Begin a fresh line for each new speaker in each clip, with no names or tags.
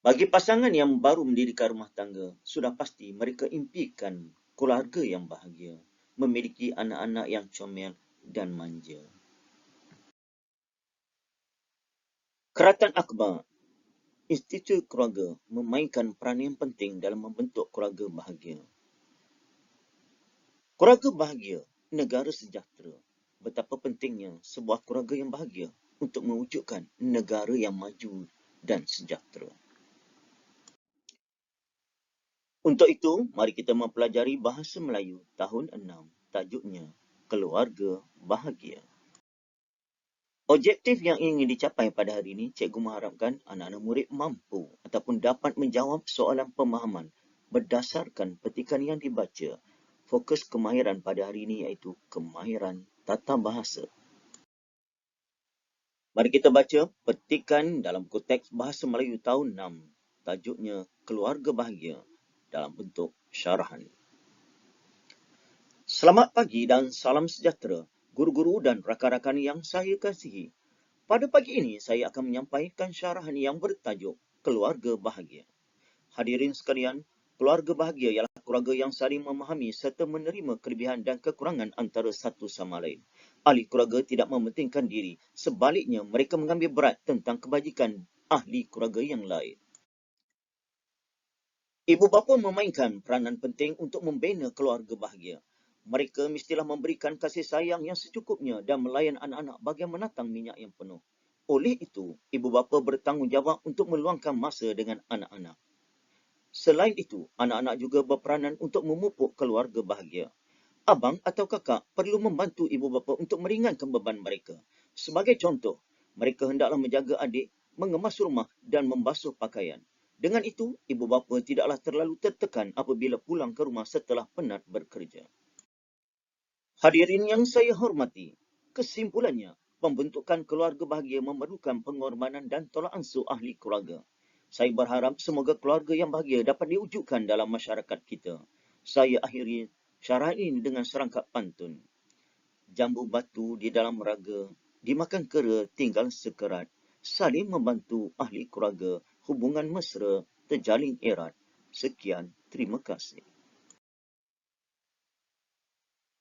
Bagi pasangan yang baru mendirikan rumah tangga, sudah pasti mereka impikan keluarga yang bahagia, memiliki anak-anak yang comel dan manja. Keratan Akbar, Institut Keluarga memainkan peranan yang penting dalam membentuk keluarga bahagia. Keluarga bahagia, negara sejahtera. Betapa pentingnya sebuah keluarga yang bahagia untuk mewujudkan negara yang maju dan sejahtera. Untuk itu, mari kita mempelajari bahasa Melayu tahun 6. Tajuknya, Keluarga Bahagia. Objektif yang ingin dicapai pada hari ini, cikgu mengharapkan anak-anak murid mampu ataupun dapat menjawab soalan pemahaman berdasarkan petikan yang dibaca. Fokus kemahiran pada hari ini iaitu kemahiran tata bahasa. Mari kita baca petikan dalam konteks bahasa Melayu tahun 6. Tajuknya Keluarga Bahagia dalam bentuk syarahan. Selamat pagi dan salam sejahtera, guru-guru dan rakan-rakan yang saya kasihi. Pada pagi ini, saya akan menyampaikan syarahan yang bertajuk Keluarga Bahagia. Hadirin sekalian, keluarga bahagia ialah keluarga yang saling memahami serta menerima kelebihan dan kekurangan antara satu sama lain. Ahli keluarga tidak mementingkan diri, sebaliknya mereka mengambil berat tentang kebajikan ahli keluarga yang lain. Ibu bapa memainkan peranan penting untuk membina keluarga bahagia. Mereka mestilah memberikan kasih sayang yang secukupnya dan melayan anak-anak bagian menatang minyak yang penuh. Oleh itu, ibu bapa bertanggungjawab untuk meluangkan masa dengan anak-anak. Selain itu, anak-anak juga berperanan untuk memupuk keluarga bahagia. Abang atau kakak perlu membantu ibu bapa untuk meringankan beban mereka. Sebagai contoh, mereka hendaklah menjaga adik, mengemas rumah dan membasuh pakaian. Dengan itu, ibu bapa tidaklah terlalu tertekan apabila pulang ke rumah setelah penat bekerja. Hadirin yang saya hormati, kesimpulannya, pembentukan keluarga bahagia memerlukan pengorbanan dan tolak ansur ahli keluarga. Saya berharap semoga keluarga yang bahagia dapat diwujudkan dalam masyarakat kita. Saya akhiri syarahan ini dengan serangkap pantun. Jambu batu di dalam raga, dimakan kera tinggal sekerat. Saling membantu ahli keluarga, hubungan mesra terjalin erat. Sekian, terima kasih.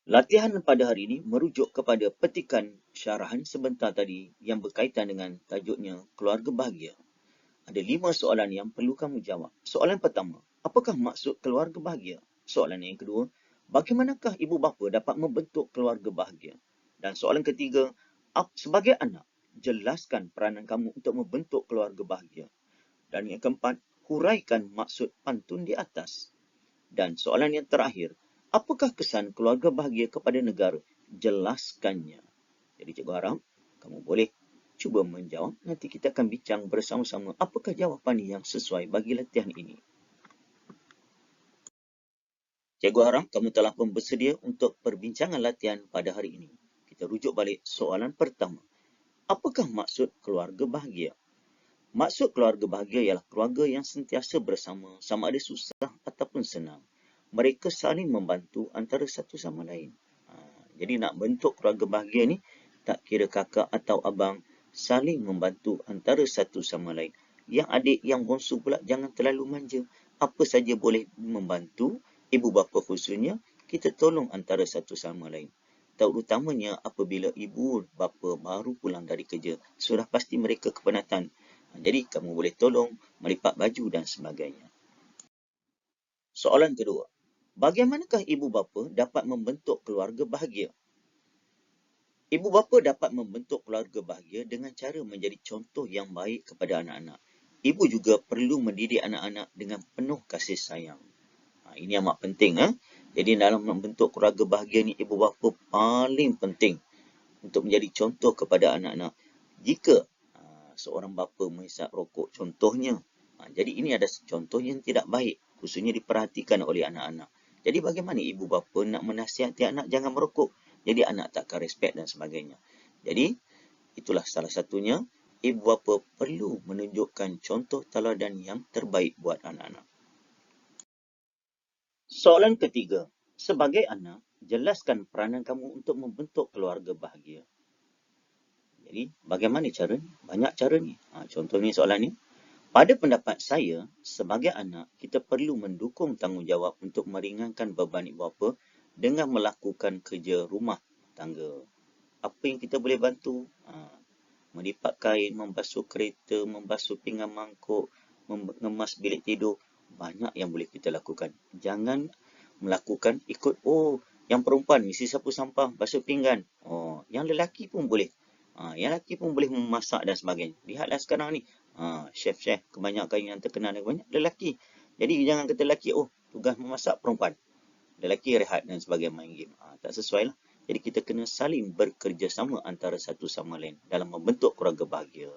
Latihan pada hari ini merujuk kepada petikan syarahan sebentar tadi yang berkaitan dengan tajuknya Keluarga Bahagia. Ada 5 soalan yang perlu kamu jawab. Soalan pertama, apakah maksud keluarga bahagia? Soalan yang kedua, bagaimanakah ibu bapa dapat membentuk keluarga bahagia? Dan soalan ketiga, sebagai anak, jelaskan peranan kamu untuk membentuk keluarga bahagia. Dan yang keempat, huraikan maksud pantun di atas. Dan soalan yang terakhir, apakah kesan keluarga bahagia kepada negara? Jelaskannya. Jadi cikgu harap kamu boleh cuba menjawab. Nanti kita akan bincang bersama-sama apakah jawapan yang sesuai bagi latihan ini. Cikgu harap kamu telah pun bersedia untuk perbincangan latihan pada hari ini. Kita rujuk balik soalan pertama. Apakah maksud keluarga bahagia? Maksud keluarga bahagia ialah keluarga yang sentiasa bersama, sama ada susah ataupun senang. Mereka saling membantu antara satu sama lain. Jadi nak bentuk keluarga bahagia ni, tak kira kakak atau abang, saling membantu antara satu sama lain. Yang adik, yang bongsu pula jangan terlalu manja. Apa saja boleh membantu, ibu bapa khususnya, kita tolong antara satu sama lain. Terutamanya apabila ibu bapa baru pulang dari kerja, sudah pasti mereka kepenatan. Jadi kamu boleh tolong melipat baju dan sebagainya. Soalan kedua, bagaimanakah ibu bapa dapat membentuk keluarga bahagia? Ibu bapa dapat membentuk keluarga bahagia dengan cara menjadi contoh yang baik kepada anak-anak. Ibu juga perlu mendidik anak-anak dengan penuh kasih sayang. Ini amat penting. Jadi dalam membentuk keluarga bahagia ni, ibu bapa paling penting untuk menjadi contoh kepada anak-anak. Jika seorang bapa menghisap rokok contohnya, jadi ini ada contoh yang tidak baik, khususnya diperhatikan oleh anak-anak. Jadi bagaimana ibu bapa nak menasihati anak jangan merokok? Jadi anak takkan respect dan sebagainya. Jadi itulah salah satunya, ibu bapa perlu menunjukkan contoh teladan yang terbaik buat anak-anak. Soalan ketiga, sebagai anak, jelaskan peranan kamu untuk membentuk keluarga bahagia. Jadi bagaimana cara ni? Banyak cara ni. Contoh ni soalan ni. Pada pendapat saya, sebagai anak, kita perlu mendukung tanggungjawab untuk meringankan beban ibu bapa dengan melakukan kerja rumah tangga. Apa yang kita boleh bantu? Melipat kain, membasuh kereta, membasuh pinggan mangkuk, mengemas bilik tidur. Banyak yang boleh kita lakukan. Jangan melakukan ikut, yang perempuan mesti sapu sampah, basuh pinggan. Yang lelaki pun boleh. Yang lelaki pun boleh memasak dan sebagainya. Lihatlah sekarang ni, chef-chef kebanyakan yang terkenal banyak lelaki. Jadi jangan kata lelaki, tugas memasak perempuan. Lelaki rehat dan sebagainya main game. Tak sesuai lah. Jadi kita kena saling bekerjasama antara satu sama lain dalam membentuk keluarga bahagia.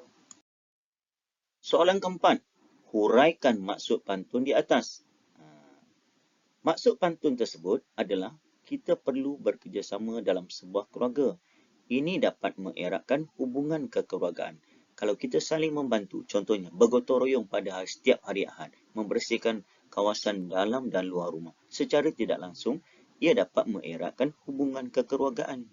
Soalan keempat, huraikan maksud pantun di atas. Maksud pantun tersebut adalah kita perlu bekerjasama dalam sebuah keluarga. Ini dapat mengeratkan hubungan kekeluargaan. Kalau kita saling membantu, contohnya bergotong royong pada setiap hari Ahad, membersihkan kawasan dalam dan luar rumah. Secara tidak langsung, ia dapat mengeratkan hubungan kekeluargaan.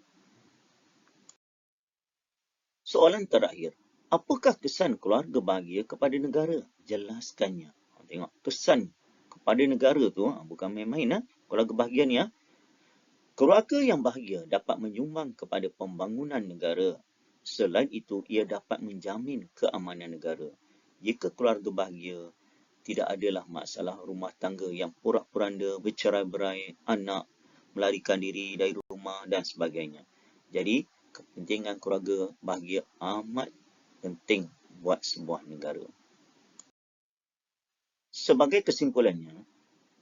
Soalan terakhir, apakah kesan keluarga bahagia kepada negara? Jelaskannya. Tengok, kesan kepada negara tu bukan main-main. Keluarga bahagia ni. Keluarga yang bahagia dapat menyumbang kepada pembangunan negara. Selain itu, ia dapat menjamin keamanan negara. Jika keluarga bahagia, tidak adalah masalah rumah tangga yang porak-poranda, bercerai-berai, anak melarikan diri dari rumah dan sebagainya. Jadi, kepentingan keluarga bahagia amat penting buat sebuah negara. Sebagai kesimpulannya,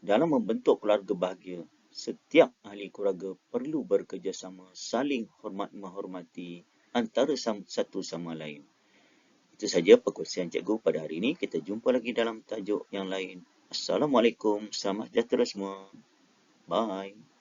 dalam membentuk keluarga bahagia, setiap ahli keluarga perlu bekerjasama, saling hormat-menghormati antara satu sama lain. Itu saja perkongsian cikgu pada hari ini. Kita jumpa lagi dalam tajuk yang lain. Assalamualaikum. Selamat sejahtera semua. Bye.